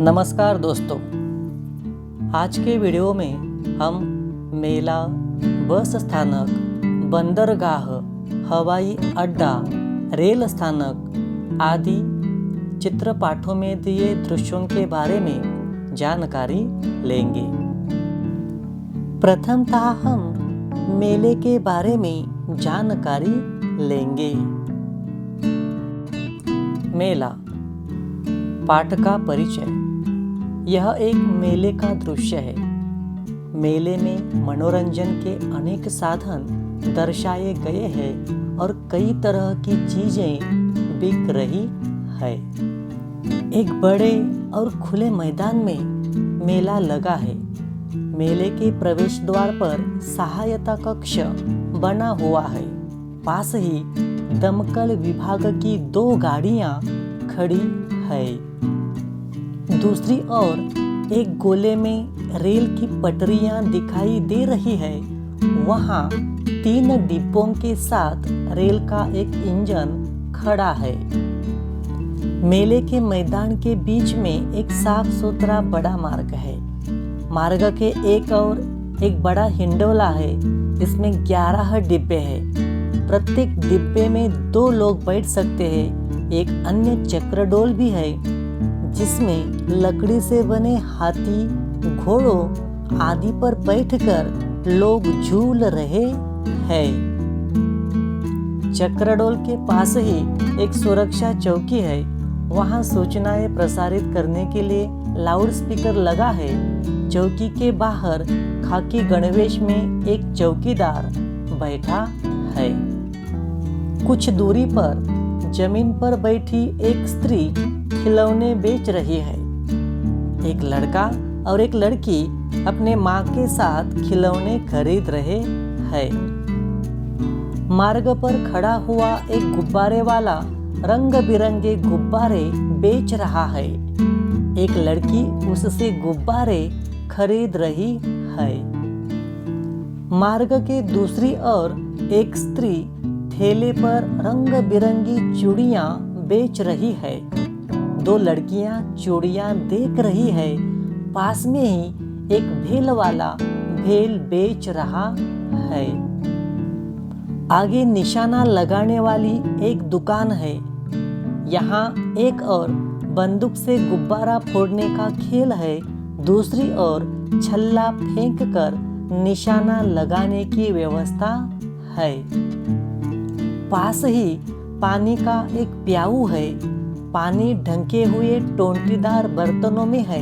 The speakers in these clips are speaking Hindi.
नमस्कार दोस्तों, आज के वीडियो में हम मेला, बस स्थानक, बंदरगाह, हवाई अड्डा, रेल स्थानक आदि चित्रपाठों में दिए दृश्यों के बारे में जानकारी लेंगे। प्रथमतः हम मेले के बारे में जानकारी लेंगे। मेला पाठ का परिचय। यह एक मेले का दृश्य है। मेले में मनोरंजन के अनेक साधन दर्शाए गए हैं और कई तरह की चीजें बिक रही है। एक बड़े और खुले मैदान में मेला लगा है। मेले के प्रवेश द्वार पर सहायता कक्ष बना हुआ है। पास ही दमकल विभाग की 2 गाड़ियां खड़ी है। दूसरी ओर एक गोले में रेल की पटरियां दिखाई दे रही है। वहां 3 डिब्बों के साथ रेल का एक इंजन खड़ा है। मेले के मैदान के बीच में एक साफ सुथरा बड़ा मार्ग है। मार्ग के एक और एक बड़ा हिंडोला है। इसमें 11 डिब्बे हैं। प्रत्येक डिब्बे में 2 लोग बैठ सकते हैं। एक अन्य चक्रडोल भी है जिसमें लकड़ी से बने हाथी, घोड़ों आदि पर बैठकर लोग झूल रहे हैं। चक्रडोल के पास ही एक सुरक्षा चौकी है। वहां सूचनाएं प्रसारित करने के लिए लाउड स्पीकर लगा है। चौकी के बाहर खाकी गणवेश में एक चौकीदार बैठा है। कुछ दूरी पर जमीन पर बैठी एक स्त्री खिलौने बेच रही है। एक लड़का और एक लड़की अपने माँ के साथ खिलौने खरीद रहे हैं। मार्ग पर खड़ा हुआ एक गुब्बारे वाला रंग बिरंगे गुब्बारे बेच रहा है। एक लड़की उससे गुब्बारे खरीद रही है। मार्ग के दूसरी ओर एक स्त्री ठेले पर रंग बिरंगी चूड़ियां बेच रही है। 2 लड़कियां चूड़ियां देख रही है। पास में ही एक भेल वाला भेल बेच रहा है। आगे निशाना लगाने वाली एक दुकान है। यहाँ एक और बंदूक से गुब्बारा फोड़ने का खेल है। दूसरी ओर छल्ला फेंक कर निशाना लगाने की व्यवस्था है। पास ही पानी का एक प्याऊ है। पानी ढंके हुए टोंटीदार बर्तनों में है।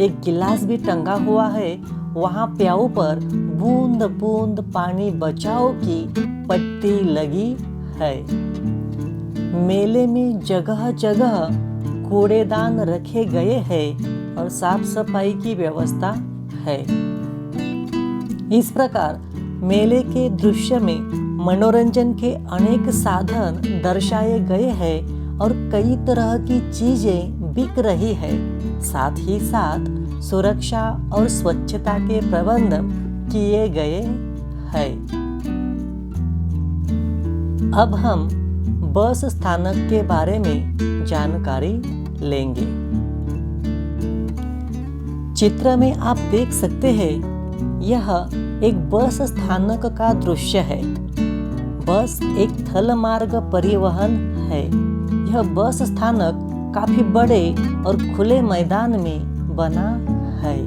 एक गिलास भी टंगा हुआ है। वहां प्याऊ पर बूंद बूंद पानी बचाओ की पट्टी लगी है। मेले में जगह जगह कूड़ेदान रखे गए हैं और साफ सफाई की व्यवस्था है। इस प्रकार मेले के दृश्य में मनोरंजन के अनेक साधन दर्शाए गए हैं और कई तरह की चीजें बिक रही है। साथ ही साथ सुरक्षा और स्वच्छता के प्रबंध किए गए हैं। अब हम बस स्थानक के बारे में जानकारी लेंगे। चित्र में आप देख सकते हैं, यह एक बस स्थानक का दृश्य है। बस एक थल मार्ग परिवहन है। यह बस स्थानक काफी बड़े और खुले मैदान में बना है।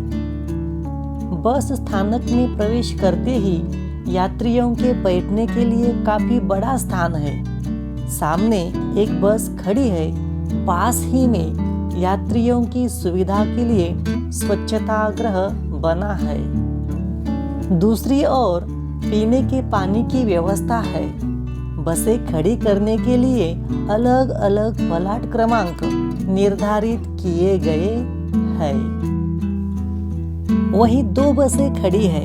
बस स्थानक में प्रवेश करते ही यात्रियों के बैठने के लिए काफी बड़ा स्थान है। सामने एक बस खड़ी है। पास ही में यात्रियों की सुविधा के लिए स्वच्छतागृह बना है। दूसरी ओर पीने के पानी की व्यवस्था है। बसें खड़ी करने के लिए अलग अलग प्लाट क्रमांक निर्धारित किए गए हैं। वहीं 2 बसें खड़ी है।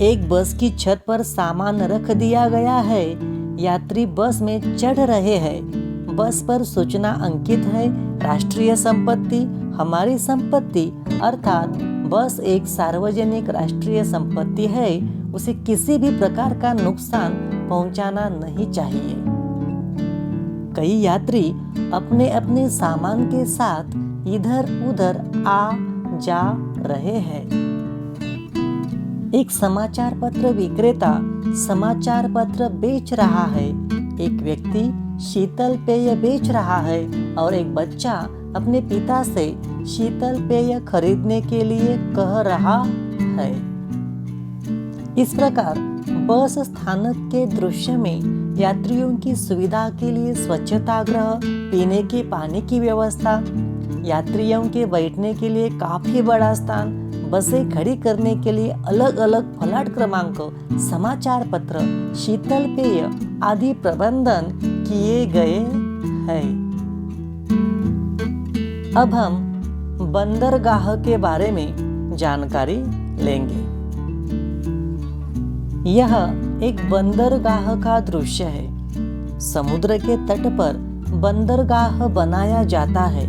एक बस की छत पर सामान रख दिया गया है। यात्री बस में चढ़ रहे हैं। बस पर सूचना अंकित है, राष्ट्रीय संपत्ति हमारी संपत्ति, अर्थात बस एक सार्वजनिक राष्ट्रीय संपत्ति है। उसे किसी भी प्रकार का नुकसान पहुंचाना नहीं चाहिए। कई यात्री अपने अपने सामान के साथ इधर उधर आ जा रहे हैं। एक समाचार पत्र विक्रेता समाचार पत्र बेच रहा है। एक व्यक्ति शीतल पेय बेच रहा है और एक बच्चा अपने पिता से शीतल पेय खरीदने के लिए कह रहा है। इस प्रकार बस स्थानक के दृश्य में यात्रियों की सुविधा के लिए स्वच्छता गृह, पीने के पानी की व्यवस्था, यात्रियों के बैठने के लिए काफी बड़ा स्थान, बसें खड़ी करने के लिए अलग अलग प्लाट क्रमांक, समाचार पत्र, शीतल पेय आदि प्रबंधन किए गए हैं। अब हम बंदरगाह के बारे में जानकारी लेंगे। यह एक बंदरगाह का दृश्य है। समुद्र के तट पर बंदरगाह बनाया जाता है।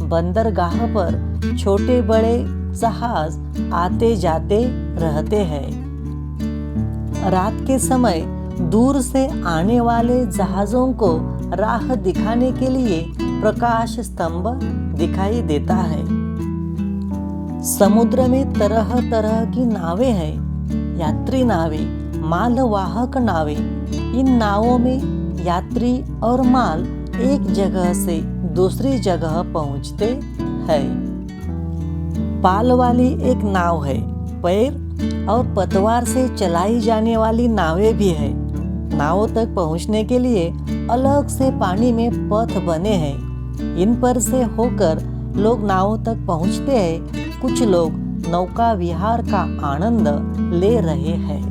बंदरगाह पर छोटे बड़े जहाज आते जाते रहते हैं। रात के समय दूर से आने वाले जहाजों को राह दिखाने के लिए प्रकाश स्तंभ दिखाई देता है। समुद्र में तरह तरह की नावें हैं। यात्री नावें, मालवाहक नावें। इन नावों में यात्री और माल एक जगह से दूसरी जगह पहुंचते हैं। पाल वाली एक नाव है। पैर और पतवार से चलाई जाने वाली नावें भी है। नावों तक पहुंचने के लिए अलग से पानी में पथ बने हैं। इन पर से होकर लोग नावों तक पहुंचते हैं। कुछ लोग नौका विहार का आनंद ले रहे हैं।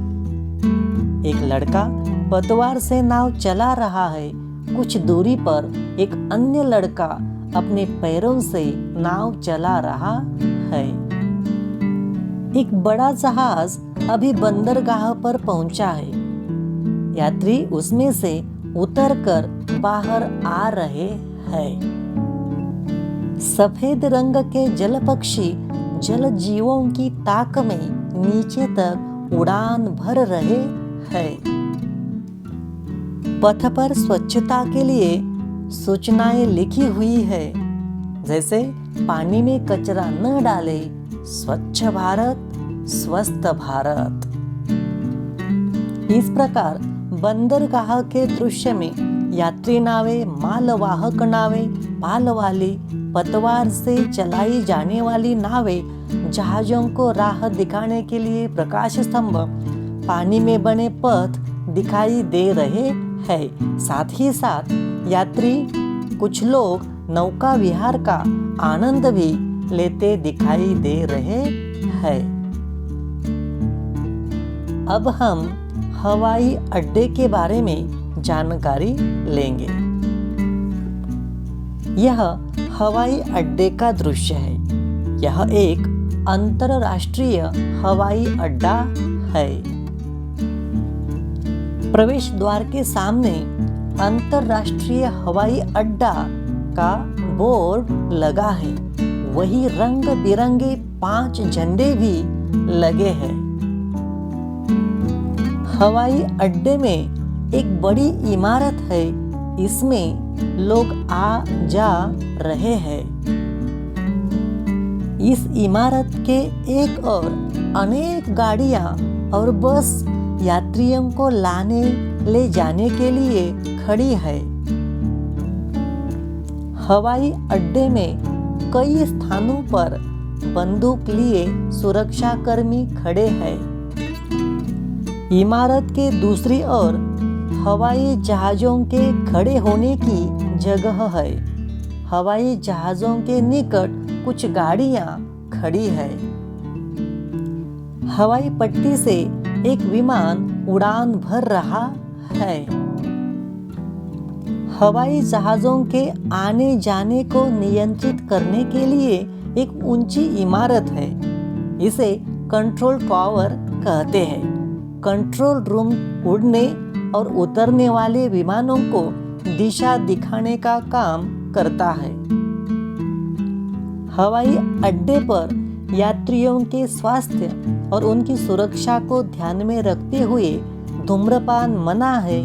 एक लड़का पतवार से नाव चला रहा है। कुछ दूरी पर एक अन्य लड़का अपने पैरों से नाव चला रहा है। एक बड़ा जहाज अभी बंदरगाह पर पहुंचा है। यात्री उसमें से उतरकर बाहर आ रहे हैं। सफेद रंग के जल पक्षी जल जीवों की ताक में नीचे तक उड़ान भर रहे हैं। पथ पर स्वच्छता के लिए सूचनाएं लिखी हुई है, जैसे पानी में कचरा न डाले, स्वच्छ भारत, स्वस्थ भारत। इस प्रकार बंदरगाह के दृश्य में यात्री नावें, मालवाहक नावें, पाल वाली, पतवार से चलाई जाने वाली नावें, जहाजों को राह दिखाने के लिए प्रकाश स्तंभ, पानी में बने पथ दिखाई दे रहे हैं। साथ ही साथ यात्री, कुछ लोग नौका विहार का आनंद भी लेते दिखाई दे रहे हैं। अब हम हवाई अड्डे के बारे में जानकारी लेंगे। यह हवाई अड्डे का दृश्य है। यह एक अंतरराष्ट्रीय हवाई अड्डा है। प्रवेश द्वार के सामने अंतरराष्ट्रीय हवाई अड्डा का बोर्ड लगा है। वही रंग बिरंगे 5 झंडे भी लगे हैं। हवाई अड्डे में एक बड़ी इमारत है। इसमें लोग आ जा रहे हैं। इस इमारत के एक और अनेक गाड़ियां और बस यात्रियों को लाने ले जाने के लिए खड़ी है। हवाई अड्डे में कई स्थानों पर बंदूक लिए सुरक्षा कर्मी खड़े हैं। इमारत के दूसरी ओर हवाई जहाजों के खड़े होने की जगह है। हवाई जहाजों के निकट कुछ गाड़ियां खड़ी है। हवाई पट्टी से एक विमान उड़ान भर रहा है। हवाई जहाजों के आने जाने को नियंत्रित करने के लिए एक ऊंची इमारत है। इसे कंट्रोल टावर कहते हैं। कंट्रोल रूम उड़ने और उतरने वाले विमानों को दिशा दिखाने का काम करता है। हवाई अड्डे पर यात्रियों के स्वास्थ्य और उनकी सुरक्षा को ध्यान में रखते हुए धूम्रपान मना है।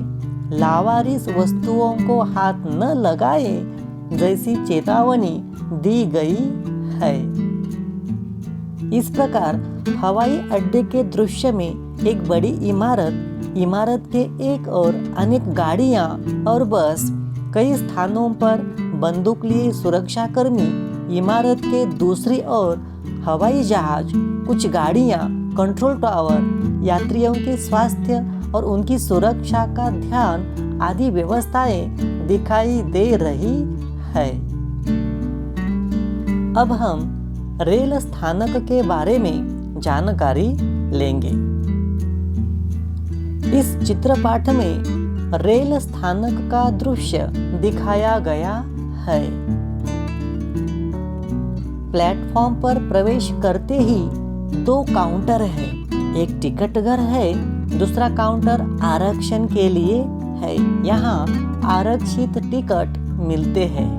लावारिस वस्तुओं को हाथ न लगाए जैसी चेतावनी दी गई है। इस प्रकार हवाई अड्डे के दृश्य में एक बड़ी इमारत के एक ओर अनेक गाड़ियां और बस, कई स्थानों पर बंदूक लिए सुरक्षाकर्मी, इमारत के दूसरी ओर हवाई जहाज, कुछ गाड़ियां, कंट्रोल टावर, यात्रियों के स्वास्थ्य और उनकी सुरक्षा का ध्यान आदि व्यवस्थाएं दिखाई दे रही है। अब हम रेल स्थानक के बारे में जानकारी लेंगे। इस चित्रपाठ में रेल स्थानक का दृश्य दिखाया गया है। प्लेटफॉर्म पर प्रवेश करते ही 2 काउंटर है। एक टिकट घर है, दूसरा काउंटर आरक्षण के लिए है। यहाँ आरक्षित टिकट मिलते हैं।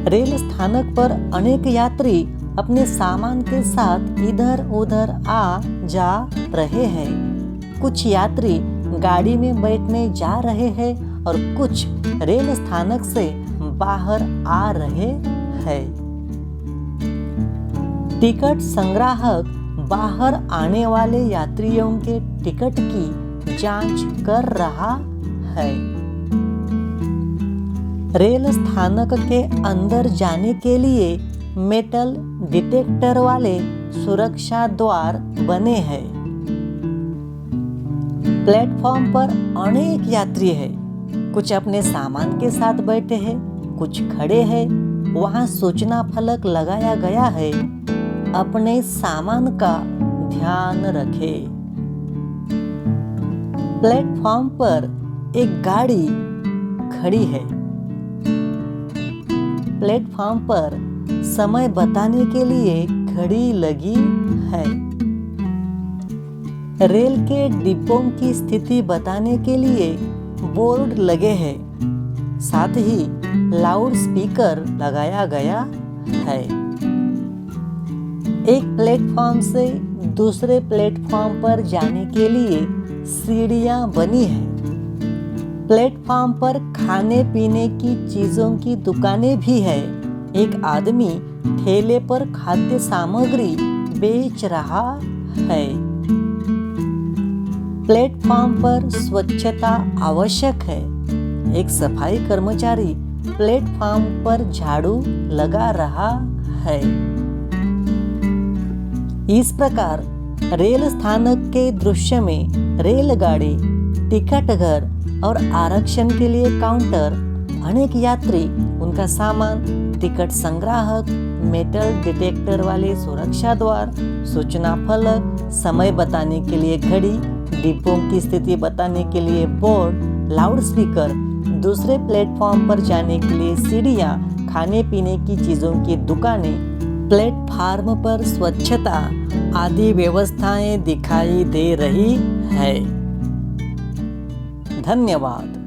रेल स्थानक पर अनेक यात्री अपने सामान के साथ इधर उधर आ जा रहे हैं। कुछ यात्री गाड़ी में बैठने जा रहे हैं और कुछ रेल स्थानक से बाहर आ रहे हैं। टिकट संग्राहक बाहर आने वाले यात्रियों के टिकट की जांच कर रहा है। रेल स्थानक के अंदर जाने के लिए मेटल डिटेक्टर वाले सुरक्षा द्वार बने हैं। प्लेटफॉर्म पर अनेक यात्री हैं। कुछ अपने सामान के साथ बैठे हैं, कुछ खड़े हैं। वहां सूचना फलक लगाया गया है, अपने सामान का ध्यान रखें। प्लेटफॉर्म पर एक गाड़ी खड़ी है। प्लेटफॉर्म पर समय बताने के लिए घड़ी लगी है। रेल के डिब्बों की स्थिति बताने के लिए बोर्ड लगे हैं। साथ ही लाउड स्पीकर लगाया गया है। एक प्लेटफॉर्म से दूसरे प्लेटफॉर्म पर जाने के लिए सीढ़ियां बनी है। प्लेटफॉर्म पर खाने पीने की चीजों की दुकानें भी है। एक आदमी ठेले पर खाद्य सामग्री बेच रहा है। प्लेटफॉर्म पर स्वच्छता आवश्यक है। एक सफाई कर्मचारी प्लेटफॉर्म पर झाड़ू लगा रहा है। इस प्रकार रेल स्थानक के दृश्य में रेलगाड़ी, टिकट घर और आरक्षण के लिए काउंटर, अनेक यात्री, उनका सामान, टिकट संग्राहक, मेटल डिटेक्टर वाले सुरक्षा द्वार, सूचना फलक, समय बताने के लिए घड़ी, डिब्बों की स्थिति बताने के लिए बोर्ड, लाउड स्पीकर, दूसरे प्लेटफॉर्म पर जाने के लिए सीढ़ियां, खाने पीने की चीजों की दुकानें, प्लेटफॉर्म पर स्वच्छता आदि व्यवस्थाएं दिखाई दे रही है। धन्यवाद।